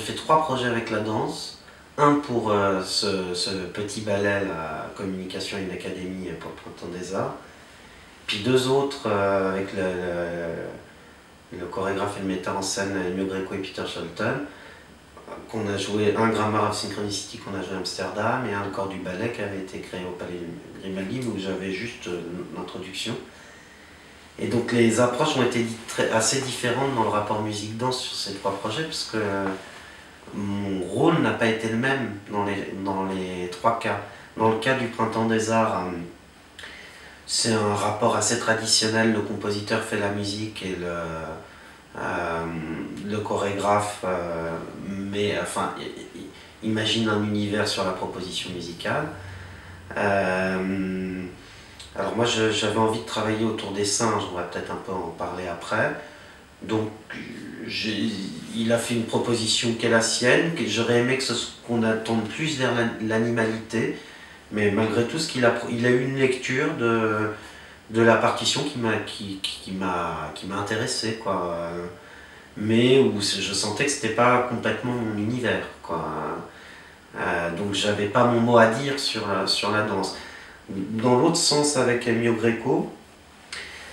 fait 3 projets avec la danse. Un pour ce petit ballet, la communication et une académie pour le Printemps des Arts. Puis 2 autres avec le chorégraphe et le metteur en scène Ennio Greco et Peter Shelton, qu'on a joué, un Grammar of Synchronicity qu'on a joué à Amsterdam et un corps du ballet qui avait été créé au Palais Grimaldi où j'avais juste l'introduction. Et donc les approches ont été assez différentes dans le rapport musique-danse sur ces 3 projets parce que mon rôle n'a pas été le même dans les 3 cas. Dans le cas du Printemps des Arts, c'est un rapport assez traditionnel, le compositeur fait la musique et le chorégraphe imagine un univers sur la proposition musicale. Alors moi j'avais envie de travailler autour des singes, on va peut-être un peu en parler après. Donc il a fait une proposition qui est la sienne, que j'aurais aimé qu'on attende plus vers l'animalité, mais malgré tout il a eu une lecture de la partition qui m'a intéressé, quoi. Mais où je sentais que c'était pas complètement mon univers, quoi. Donc j'avais pas mon mot à dire sur la danse. Dans l'autre sens, avec Ennio Greco,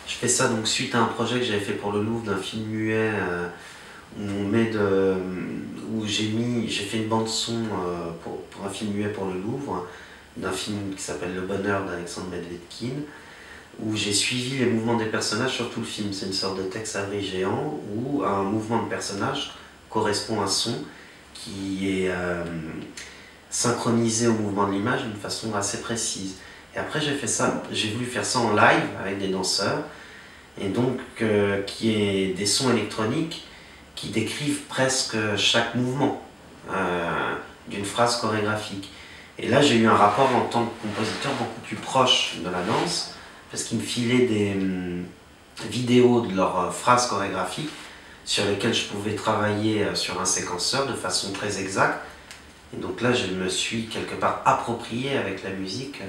je fais ça donc suite à un projet que j'avais fait pour le Louvre d'un film muet où j'ai fait une bande son pour un film muet pour le Louvre, d'un film qui s'appelle Le Bonheur d'Alexandre Medvedkin, où j'ai suivi les mouvements des personnages sur tout le film. C'est une sorte de texte abri géant où un mouvement de personnage correspond à un son qui est synchronisé au mouvement de l'image d'une façon assez précise. Et après j'ai voulu faire ça en live avec des danseurs, et donc qui est des sons électroniques qui décrivent presque chaque mouvement d'une phrase chorégraphique. Et là j'ai eu un rapport en tant que compositeur beaucoup plus proche de la danse, parce qu'ils me filaient des vidéos de leurs phrases chorégraphiques sur lesquelles je pouvais travailler sur un séquenceur de façon très exacte. Et donc là je me suis quelque part approprié avec la musique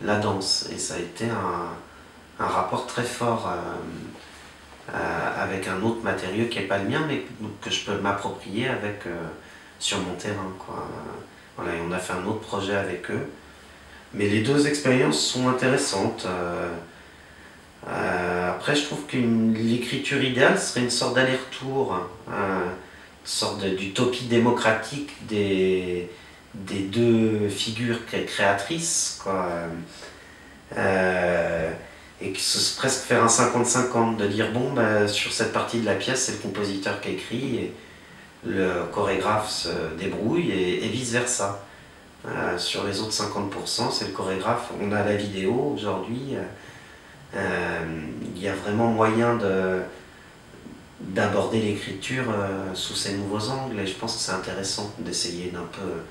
la danse, et ça a été un rapport très fort avec un autre matériau qui n'est pas le mien, mais que je peux m'approprier sur mon terrain, quoi. Voilà, et on a fait un autre projet avec eux. Mais les 2 expériences sont intéressantes. Après, je trouve que l'écriture idéale serait une sorte d'aller-retour, une sorte d'utopie démocratique des 2 figures créatrices, quoi. Et que ce serait presque faire un 50-50, de dire bon, sur cette partie de la pièce, c'est le compositeur qui écrit et le chorégraphe se débrouille, et vice-versa. Sur les autres 50%, c'est le chorégraphe. On a la vidéo aujourd'hui. Il y a vraiment moyen d'aborder l'écriture sous ces nouveaux angles, et je pense que c'est intéressant d'essayer d'un peu.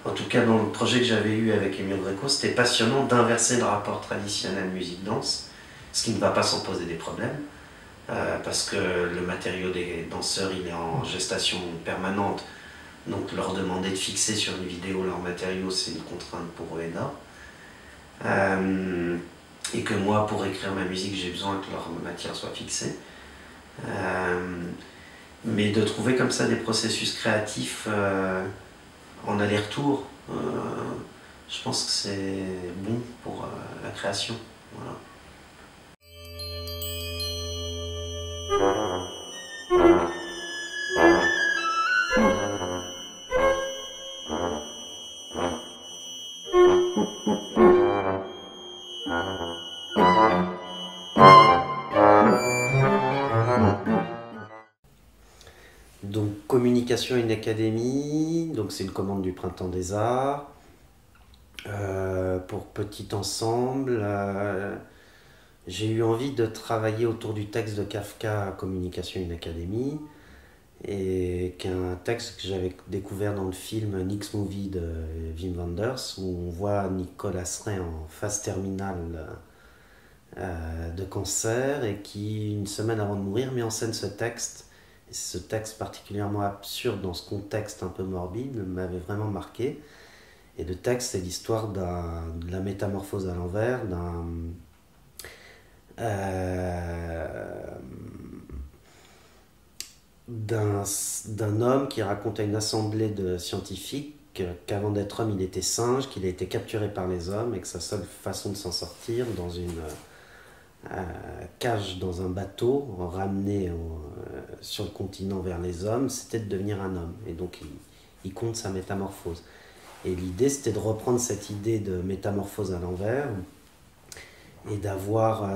En tout cas, dans le projet que j'avais eu avec Ennio Greco, c'était passionnant d'inverser le rapport traditionnel musique-danse, ce qui ne va pas sans poser des problèmes, parce que le matériau des danseurs il est en gestation permanente, donc leur demander de fixer sur une vidéo leur matériau, c'est une contrainte pour eux énorme. Et que moi, pour écrire ma musique, j'ai besoin que leur matière soit fixée. Mais de trouver comme ça des processus créatifs en aller-retour, je pense que c'est bon pour la création. Voilà. Donc communication et une académie, donc c'est une commande du Printemps des Arts. Pour petit ensemble, j'ai eu envie de travailler autour du texte de Kafka, Communication et une académie, et qu'un texte que j'avais découvert dans le film Nick's Movie de Wim Wenders, où on voit Nicolas Ray en phase terminale de cancer, et qui, une semaine avant de mourir, met en scène ce texte. Et ce texte particulièrement absurde dans ce contexte un peu morbide m'avait vraiment marqué. Et le texte, c'est l'histoire de la métamorphose à l'envers, d'un homme qui raconte à une assemblée de scientifiques qu'avant d'être homme, il était singe, qu'il a été capturé par les hommes et que sa seule façon de s'en sortir, dans une cage dans un bateau, ramené sur le continent vers les hommes, c'était de devenir un homme. Et donc il compte sa métamorphose. Et l'idée, c'était de reprendre cette idée de métamorphose à l'envers et d'avoir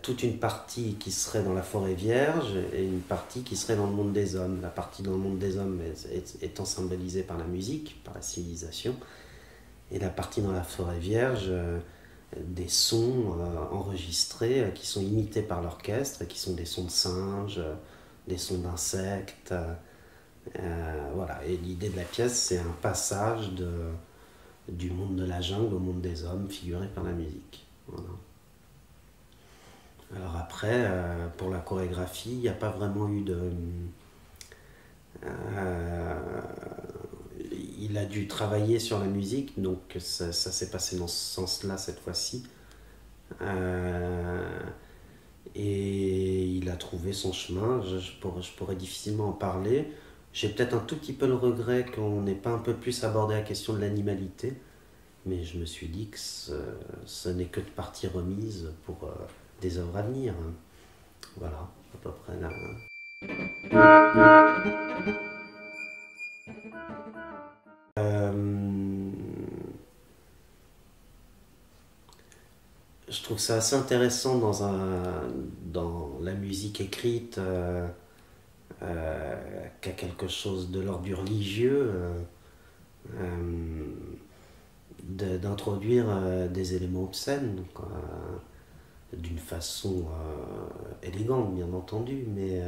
toute une partie qui serait dans la forêt vierge et une partie qui serait dans le monde des hommes. La partie dans le monde des hommes étant symbolisée par la musique, par la civilisation, et la partie dans la forêt vierge, des sons enregistrés qui sont imités par l'orchestre, qui sont des sons de singes, des sons d'insectes. Voilà. Et l'idée de la pièce, c'est un passage du monde de la jungle au monde des hommes, figuré par la musique. Voilà. Alors après, pour la chorégraphie, il n'y a pas vraiment eu de... il a dû travailler sur la musique, donc ça s'est passé dans ce sens-là cette fois-ci. Et il a trouvé son chemin, je pourrais difficilement en parler. J'ai peut-être un tout petit peu le regret qu'on n'ait pas un peu plus abordé la question de l'animalité, mais je me suis dit que ce n'est que de partie remise pour des œuvres à venir. Voilà, à peu près là. Je trouve ça assez intéressant dans la musique écrite qui a quelque chose de l'ordre du religieux, d'introduire des éléments obscènes, d'une façon élégante bien entendu, mais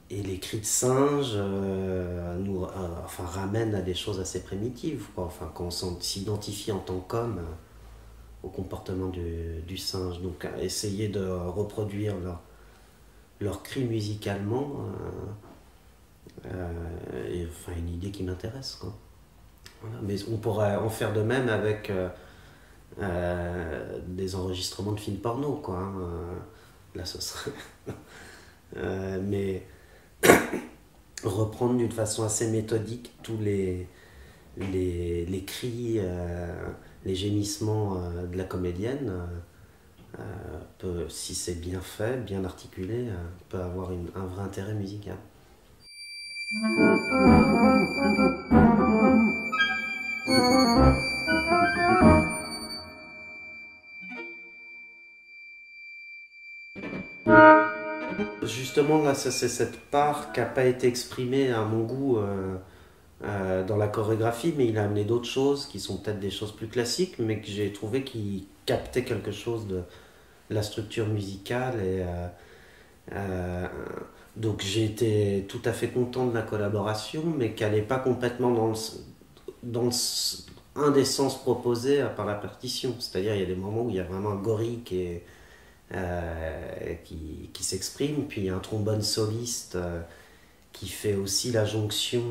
et les cris de singe ramènent à des choses assez primitives, quoi. Enfin, quand on s'identifie en tant qu'homme au comportement du singe. Donc essayer de reproduire leur cri musicalement, une idée qui m'intéresse, quoi. Voilà. Mais on pourrait en faire de même avec des enregistrements de films porno, quoi. Là, ce serait... mais reprendre d'une façon assez méthodique tous les cris, les gémissements de la comédienne, si c'est bien fait, bien articulé, peut avoir un vrai intérêt musical. Justement, là, c'est cette part qui n'a pas été exprimée à mon goût dans la chorégraphie, mais il a amené d'autres choses qui sont peut-être des choses plus classiques, mais que j'ai trouvé qui captaient quelque chose de la structure musicale. Donc j'ai été tout à fait content de la collaboration, mais qu'elle n'est pas complètement dans un des sens proposés par la partition. C'est-à-dire il y a des moments où il y a vraiment un gorille qui s'exprime, puis il y a un trombone soliste qui fait aussi la jonction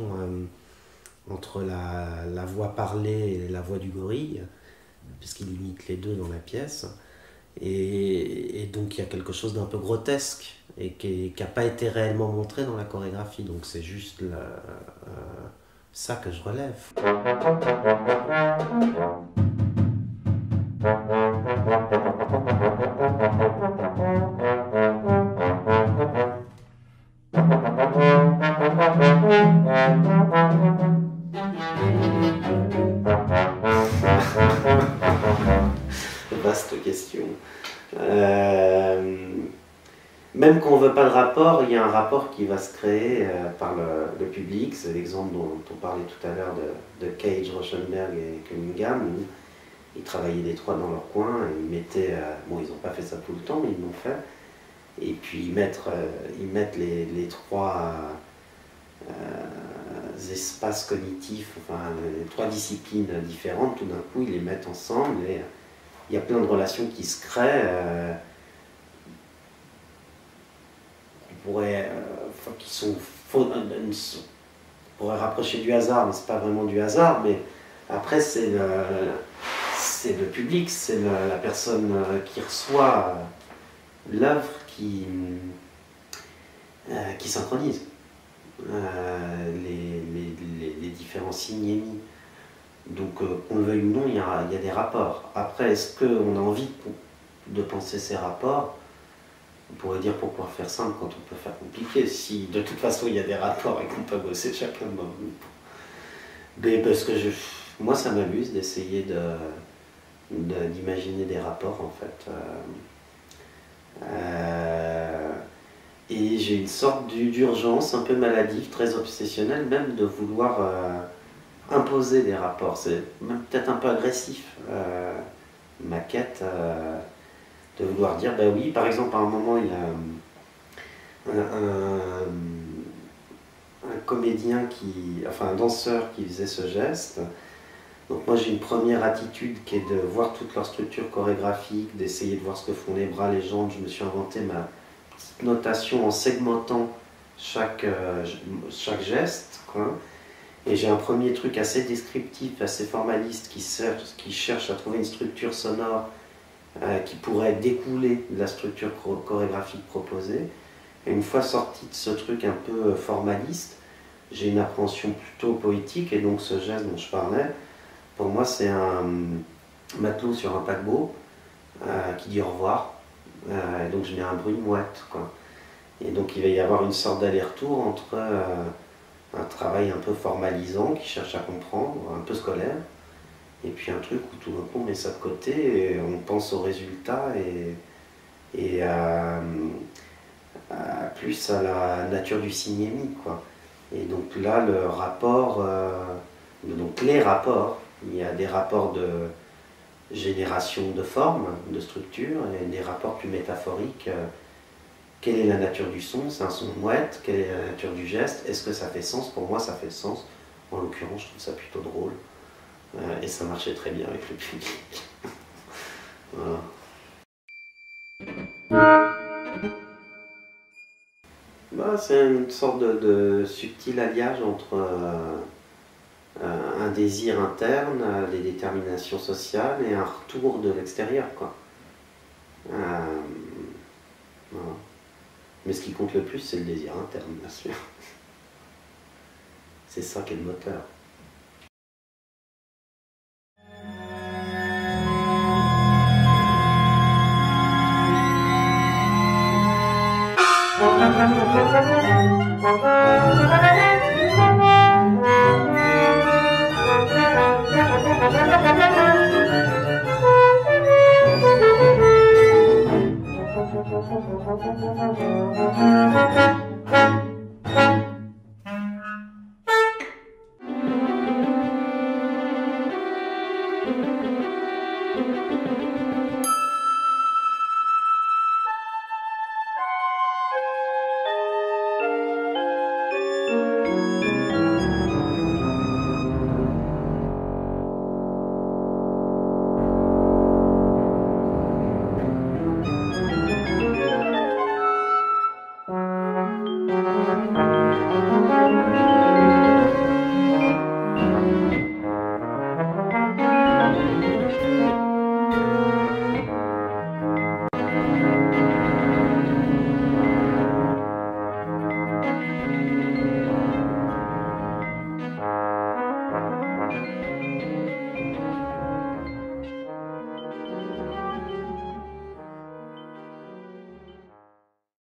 entre la voix parlée et la voix du gorille, puisqu'il imite les deux dans la pièce. Et donc il y a quelque chose d'un peu grotesque et qui n'a pas été réellement montré dans la chorégraphie. Donc c'est juste ça que je relève. Vaste question. Même quand on ne veut pas de rapport, il y a un rapport qui va se créer par le public. C'est l'exemple dont on parlait tout à l'heure de Cage, Rauschenberg et Cunningham, où ils travaillaient les trois dans leur coin, et ils mettaient, bon, ils n'ont pas fait ça tout le temps, mais ils l'ont fait, et puis ils mettent les trois espaces cognitifs, enfin les trois disciplines différentes, tout d'un coup ils les mettent ensemble, et il y a plein de relations qui se créent, qui sont on pourrait rapprocher du hasard, mais c'est pas vraiment du hasard, mais après c'est c'est le public, c'est la personne qui reçoit l'œuvre qui synchronise les différents signes émis. Donc, qu'on le veuille ou non, il y a des rapports. Après, est-ce qu'on a envie de penser ces rapports? On pourrait dire pourquoi faire simple quand on peut faire compliqué, si de toute façon il y a des rapports et qu'on peut bosser chacun de nous. Mais parce que moi ça m'amuse d'essayer d'imaginer des rapports en fait. Et j'ai une sorte d'urgence un peu maladive, très obsessionnelle même, de vouloir imposer des rapports. C'est même peut-être un peu agressif, ma quête. De vouloir dire, bah oui, par exemple, à un moment, il y a un comédien enfin un danseur qui faisait ce geste. Donc moi j'ai une première attitude qui est de voir toute leur structure chorégraphique, d'essayer de voir ce que font les bras, les jambes. Je me suis inventé ma petite notation en segmentant chaque geste, quoi. Et j'ai un premier truc assez descriptif, assez formaliste, qui cherche à trouver une structure sonore qui pourrait découler de la structure chorégraphique proposée. Et une fois sorti de ce truc un peu formaliste, j'ai une appréhension plutôt poétique, et donc ce geste dont je parlais, pour moi c'est un matelot sur un paquebot qui dit au revoir, et donc je mets un bruit de mouette, quoi. Et donc il va y avoir une sorte d'aller-retour entre un travail un peu formalisant qui cherche à comprendre, un peu scolaire, et puis un truc où tout d'un coup on met ça de côté et on pense au résultat et plus à la nature du signe émis, quoi. Et donc là le rapport, donc les rapports, il y a des rapports de génération de forme, de structure, et des rapports plus métaphoriques. Quelle est la nature du son? C'est un son mouette. Quelle est la nature du geste? Est-ce que ça fait sens? Pour moi ça fait sens. En l'occurrence je trouve ça plutôt drôle. Et ça marchait très bien avec le public. Voilà. Bah, c'est une sorte de subtil alliage entre un désir interne, les déterminations sociales et un retour de l'extérieur, quoi. Voilà. Mais ce qui compte le plus, c'est le désir interne, bien sûr. C'est ça qui est le moteur. Thank you.